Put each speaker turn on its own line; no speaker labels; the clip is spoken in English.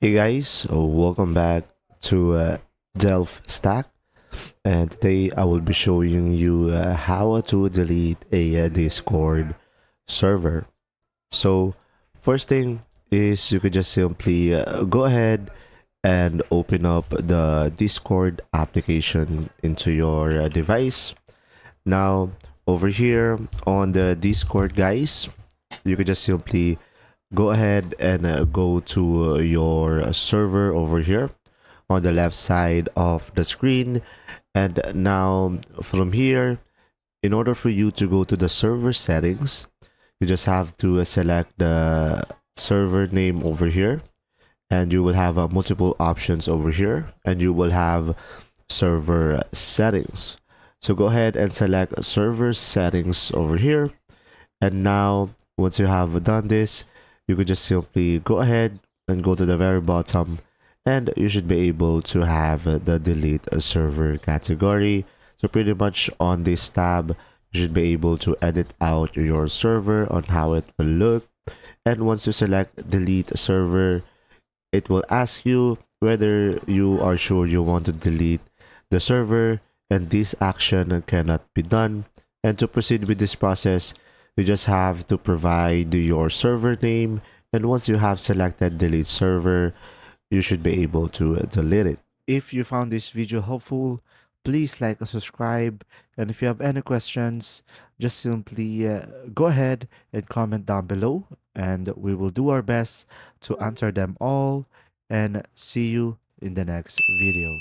Hey guys, welcome back to Delph Stack, and today I will be showing you how to delete a Discord server. So first thing is you could just simply go ahead and open up the Discord application into your device. Now over here on the Discord, guys, you could just simply go ahead and go to your server over here on the left side of the screen. And now from here, in order for you to go to the server settings, you just have to select the server name over here, and you will have multiple options over here, and you will have server settings. So go ahead and select server settings over here. And now once you have done this, you could just simply go ahead and go to the very bottom, and you should be able to have the delete a server category. So pretty much on this tab, you should be able to edit out your server on how it will look. And once you select delete a server, it will ask you whether you are sure you want to delete the server, and this action cannot be done. And to proceed with this process, you just have to provide your server name, and once you have selected delete server, you should be able to delete it. If you found this video helpful, please like and subscribe. And if you have any questions, just simply go ahead and comment down below, and we will do our best to answer them all. And see you in the next video.